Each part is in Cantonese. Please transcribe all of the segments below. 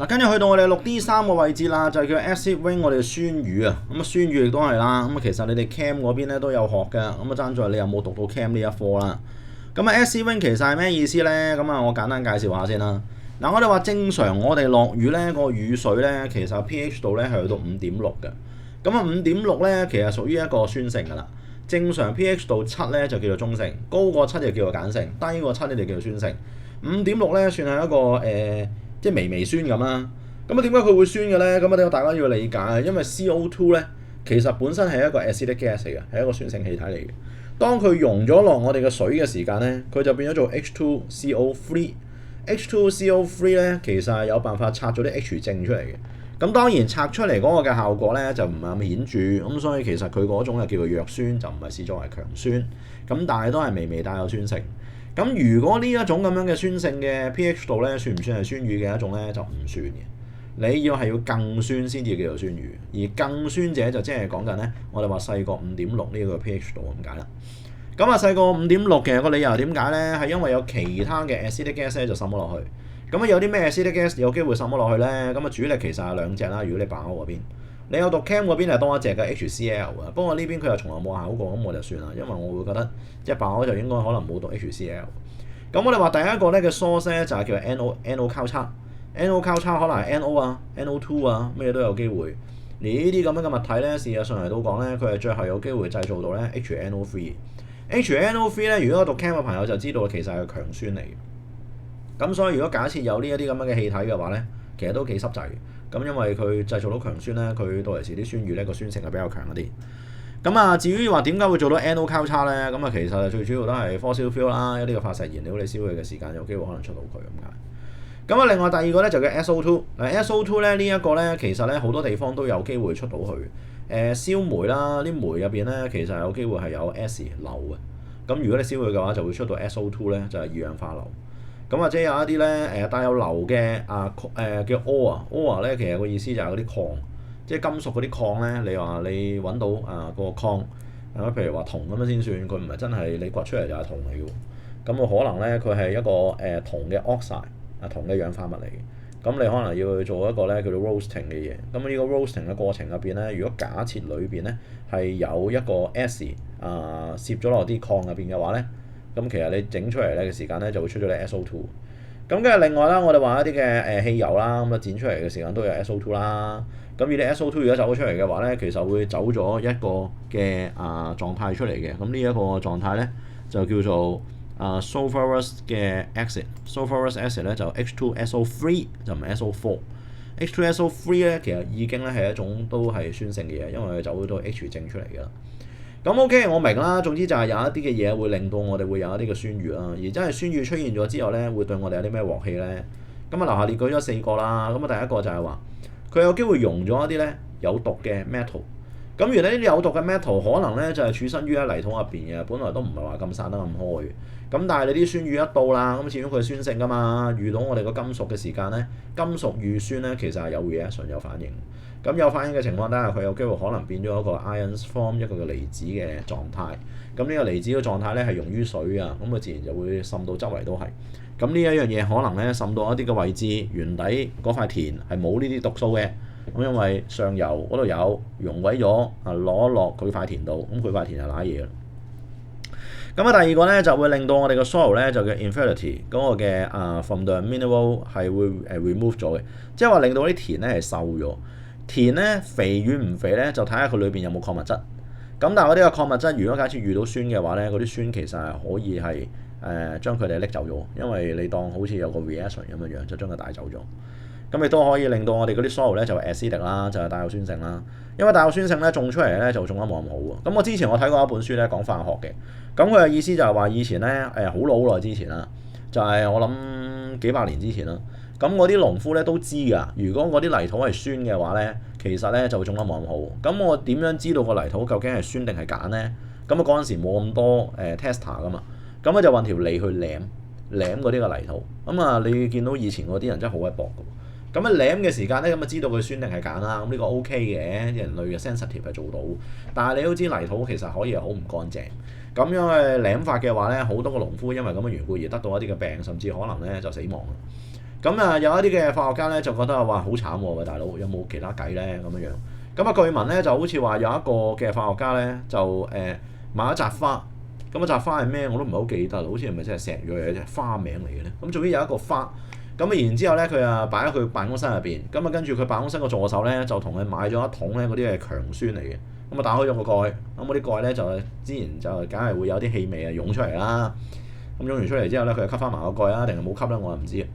嗱，跟住去到我哋6D3個位置啦，就叫 Acid Rain 我哋嘅酸雨啊。咁啊酸雨亦都係啦。咁啊其實你哋 Cam 嗰邊咧都有學嘅。咁啊爭在你有冇讀到 Cam 呢一科啦。咁啊 Acid Rain 其實係咩意思咧？咁啊我簡單介紹下先啦。嗱，我哋話正常我哋落雨咧，個雨水咧其實 pH 度咧係去到5.6嘅。咁啊5.6咧其實屬於一個酸性㗎啦。正常 pH 度7咧就叫做中性，高過7就叫做鹼性，低過7咧就叫做酸性。5.6咧算係一個即係微酸咁啦。咁啊點解佢會酸嘅咧？咁啊大家要理解，因為 CO2 咧其實本身係一個 acidic gas 嚟嘅，係一個酸性氣體嚟嘅。當佢溶咗落我哋嘅水嘅時間咧，佢就變咗做 H2CO3。H2CO3 咧其實係有辦法拆咗啲 H 正出嚟嘅。咁當然拆出嚟嗰個嘅效果咧就唔係咁顯著，咁所以其實佢嗰種係叫做弱酸，就唔係視作為強酸。咁但係都係微帶有酸性。咁如果呢一種咁樣嘅酸性嘅 pH 度咧，算唔算係酸雨嘅一種咧？就唔算嘅。你要更酸先至叫做酸雨，而更酸者就即係講緊咧，我哋話細過5.6呢個 pH 度咁解啦。咁啊細過5.6嘅個理由點解咧？係因為有其他嘅 acidic gas 咧就滲咗落去。咁啊有啲咩 acidic gas 有機會滲咗落去咧？咁啊主力其實係兩隻啦。如果你爆嗰邊，你有讀 Cam 嗰邊係多一隻嘅 HCl 啊。不過呢邊佢又從來冇考過，咁我就算啦，因為我會覺得一爆就應該可能冇讀 HCl。咁我哋話第一個咧嘅 source 咧就係叫 NO 交叉。NO 交叉可能係 NO 啊、NO2 啊，咩都有機會。而呢啲咁樣嘅物體咧，事實上嚟到講咧，佢係最後有機會製造到咧 HNO3。HNO3 咧，如果讀 Cam 嘅朋友就知道其實係強酸嚟嘅。咁所以如果假設有呢一啲咁樣嘅氣體嘅話咧，其實都幾濕滯嘅。咁因為佢製造到強酸咧，佢到時啲酸雨咧個酸性係比較強一啲。咁啊，至於話點解會做到 NO 交叉咧？咁啊，其實最主要都係 fossil fuel 啦，一啲嘅化石燃料你燒佢嘅時間有機會可能出到佢咁解。咁啊，另外第二個咧就叫 SO2。SO2 咧呢一個咧其實咧好多地方都有機會出到去。燒煤啦，啲煤入邊咧其實有機會係有 S 硫嘅。咁如果你燒佢嘅話，就會出到 SO2 咧，就係二氧化硫。咁或者有一啲咧帶有硫嘅叫 ore 咧，其實個意思就係嗰啲礦，即係金屬嗰啲礦咧。你話你揾到個礦，譬如話銅咁樣先算，佢唔係真係你掘出嚟就係銅嚟嘅。咁可能咧佢係一個銅嘅 oxide。銅嘅氧化物嚟嘅，咁你可能要去做一個咧叫做 roasting 嘅嘢。咁呢個 roasting 嘅過程入邊咧，如果假設裏邊咧係有一個 acid 攝咗落啲礦入邊嘅話咧，咁其實你整出嚟咧嘅時間咧就會出咗啲 SO2。咁跟住另外啦，我哋話一啲嘅汽油啦，咁啊剪出嚟嘅時間都有 SO2 啦。咁而啲 SO2 如果走咗出嚟嘅話咧，其實會走咗一個嘅狀態出嚟嘅。咁呢一個狀態咧就叫做sulfurous 嘅 acid。sulfurous acid 咧就 H2SO3 就唔係 SO4。H2SO3 咧其實已經咧係一種都係酸性嘅嘢，因為佢走咗多 H 正出嚟㗎啦。咁 OK 我明啦，總之就係有一啲嘅嘢會令到我哋會有一啲嘅酸雨啦。而真係酸雨出現咗之後咧，會對我哋有啲咩鑊氣咧？咁啊樓下列舉咗4個啦。咁啊第一個就係話佢有機會溶咗一啲咧有毒嘅 metal。咁原來呢啲有毒嘅 metal 可能咧就係處身於喺泥土入邊嘅，本來都唔係話咁散得咁開嘅。咁但係你啲酸雨一到啦，咁始終佢係酸性㗎嘛，遇到我哋個金屬嘅時間咧，金屬遇酸咧其實係有 reaction 有反應。咁有反應嘅情況底下，佢有機會可能變咗一個 ions form 一個嘅離子嘅狀態。咁呢個離子嘅狀態咧係溶於水啊，咁佢自然就會滲到周圍都係。咁呢一樣嘢可能咧滲到一啲嘅位置，原底嗰塊田係冇呢啲毒素嘅。咁因為上游嗰度有溶毀咗攞落佢塊田度，咁佢塊田就瀨嘢啦。咁第二個咧就會令到我哋個 soil 咧就叫 infertility 嗰個嘅from the mineral 係會remove 咗嘅，即係話令到啲田咧係瘦咗。田咧肥與唔肥咧就睇下佢裏邊有冇礦物質。咁但係嗰啲嘅礦物質如果假設遇到酸嘅話咧，嗰啲酸其實係可以係將佢哋拎走咗，因為你當好似有個 reaction 咁樣就將佢帶走咗。咁亦都可以令到我哋嗰啲 soil 咧就 acidic 啦，就係帶有酸性啦。因為帶有酸性咧種出嚟咧就種得冇咁好喎。咁我之前我睇過一本書咧講化學嘅，咁佢嘅意思就係話以前咧好耐之前啦，就係我諗幾百年之前啦。咁嗰啲農夫咧都知㗎，如果嗰啲泥土係酸嘅話咧，其實咧就種得冇咁好。咁我點樣知道個泥土究竟係酸定係鹼咧？咁啊嗰陣時冇咁多tester 㗎嘛，咁咧就揾條脷去舐嗰啲嘅泥土。咁啊你見到以前嗰啲人真係好鬼薄㗎。咁啊舐嘅時間咧，咁啊知道佢酸定係鹼啦。咁呢個 OK 嘅，人類嘅 sensitive 係做到。但係你都知泥土其實可以係好唔乾淨。咁樣嘅舐法嘅話咧，好多個農夫因為咁嘅緣故而得到一啲嘅病，甚至可能咧就死亡。咁啊有一啲嘅化學家咧就覺得哇好慘喎，喂大佬有冇其他計咧咁樣樣？咁啊據聞咧就好似話有一個嘅化學家咧就買一扎花，咁一扎花係咩我都唔係好記得，好似係咪真係石藥嘅隻花名嚟嘅咧？咁總之有一個花，咁啊然之後咧佢啊擺喺佢辦公室入邊，咁啊跟住佢辦公室個助手咧就同佢買咗一桶咧嗰啲係強酸嚟嘅，咁啊打開咗個蓋，咁嗰啲蓋咧就之前就梗係會有啲氣味啊湧出嚟啦，咁湧完出嚟之後咧佢就吸翻埋個蓋啊，定係冇吸咧我就唔知。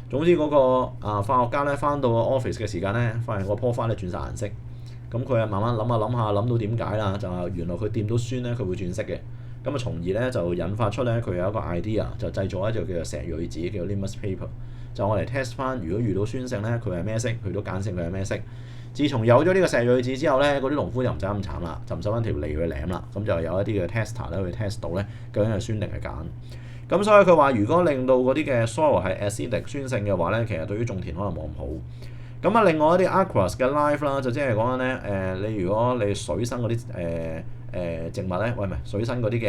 總之嗰個化學家咧翻到 office 嘅時間咧，發現個棵花咧轉晒顏色，咁佢啊慢慢諗下諗下諗到點解啦，就係原來佢掂到酸咧佢會轉色嘅，咁啊從而咧就引發出咧佢有一個 idea 就製造一隻叫做石蕊紙叫做 litmus paper， 就我嚟 test 翻如果遇到酸性咧佢係咩色，遇到鹼性佢係咩色。自從有咗呢個石蕊紙之後咧，嗰啲農夫就唔使咁慘啦，就唔使揾條脷去舐啦，咁就有一啲嘅 tester 咧去 test 到咧究竟係酸定係鹼。咁所以佢話如果令到嗰啲嘅 soil 係 acidic 酸性嘅話咧，其實對於種田可能冇咁好。咁啊，另外一啲 aqueous 嘅 life 啦，就即係講緊咧你如果你水生嗰啲植物咧，喂唔係水生嗰啲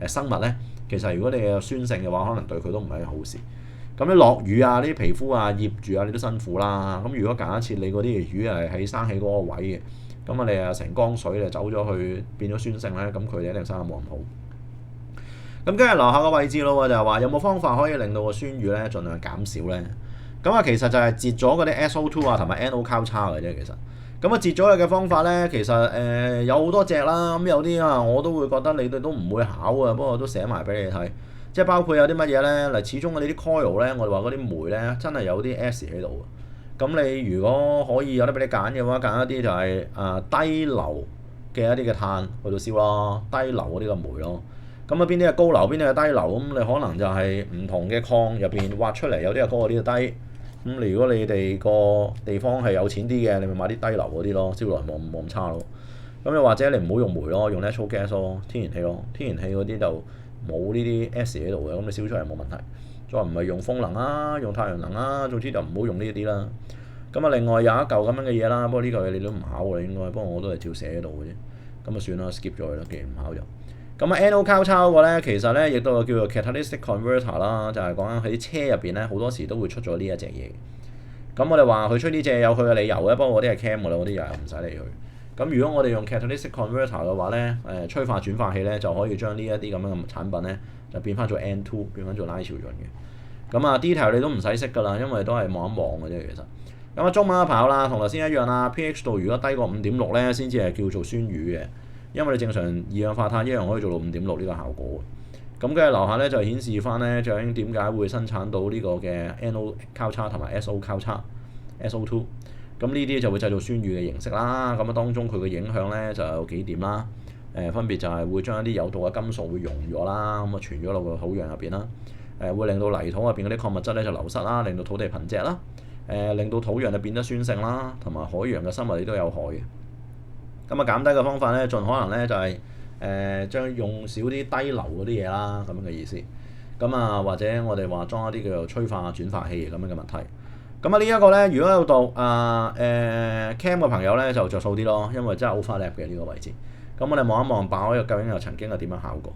嘅生物咧，其實如果你有酸性嘅話，可能對佢都唔係好事。咁你落雨啊，啲皮膚啊、醃住啊，你都辛苦啦。咁如果假設你嗰啲魚係喺生起嗰個位嘅，咁啊你啊成缸水就走咗去變咗酸性咧，咁佢哋一定生得冇咁好。咁跟住留下個位置咯，就係話有冇方法可以令到個酸雨咧盡量減少咧？咁啊其實就係截咗嗰啲 SO2 啊同埋 NO 交叉嘅啫，其實。咁啊截咗佢嘅方法咧，其實有好多隻啦，咁有啲啊我都會覺得你哋都唔會考啊，不過都寫埋俾你睇。即係包括有啲乜嘢咧？嗱，始終你啲 coil 咧，我哋話嗰啲酶咧，真係有啲 S 喺度。咁你如果可以有得俾你揀嘅話，揀一啲就係低硫嘅一啲嘅碳去到燒咯，低硫嗰啲嘅酶咯。咁啊邊啲係高硫，邊啲係低硫？咁你可能就係唔同嘅礦入邊挖出嚟，有啲係高，有啲係低。咁如果你哋個地方係有錢啲嘅，你咪買啲低硫嗰啲咯，燒落嚟冇咁差咯。咁又或者你唔好用煤咯，用 natural gas 咯，天然氣咯，天然氣嗰啲就冇呢啲 S 喺度嘅，咁你燒出嚟冇問題。再唔係用風能啊，用太陽能啊，總之就唔好用呢啲啦。咁啊，另外有一嚿咁樣嘅嘢啦，不過呢嚿嘢你都唔考㗎應該，不過我都係照寫喺度嘅啫。咁啊算啦 ，skip 咗佢啦，既然唔考就。咁啊 NO 交叉嗰個咧，其實咧亦都有叫做 catalytic converter 啦，就係講緊喺啲車入邊咧，好多時都會出咗呢一隻嘢。咁我哋話佢出呢隻有佢嘅理由嘅，不過嗰啲係 cam 㗎啦，嗰啲又係唔使理佢。咁如果我哋用 catalytic converter 嘅話咧，催化轉化器咧就可以將呢一啲咁樣嘅產品咧就變翻做 N2，變翻做拉潮潤嘅。咁啊 detail 你都唔使識㗎啦，因為都係望一望嘅啫其實。咁啊中文跑啦，同頭先一樣啦 pH 度如果低過5.6咧，先至係叫做酸雨嘅。因為你正常二氧化碳一樣可以做到5.6呢個效果。咁跟住樓下咧就顯示翻咧，究竟點解會生產到呢個嘅 NO 交叉同埋 SO 交叉 SO2。咁呢啲就會製造酸雨嘅形式啦。咁啊當中佢嘅影響咧就有幾點啦。分別就係會將一啲有毒嘅金屬會溶咗啦，咁啊傳咗落個土壤入邊啦。會令到泥土入邊嗰啲礦物質咧就流失啦，令到土地貧瘠啦。令到土壤就變得酸性啦，同埋海洋嘅生物亦都有害嘅。咁啊減低嘅方法咧，盡可能咧就係將用少啲低硫嗰啲嘢啦，咁樣嘅意思。咁啊或者我哋話裝一啲叫做催化轉化器咁樣嘅物體。咁啊呢一個咧，如果有讀cam 嘅朋友咧，就着數啲咯，因為真係好花叻嘅呢個位置。咁我哋望一望爆究竟又曾經係點樣考過？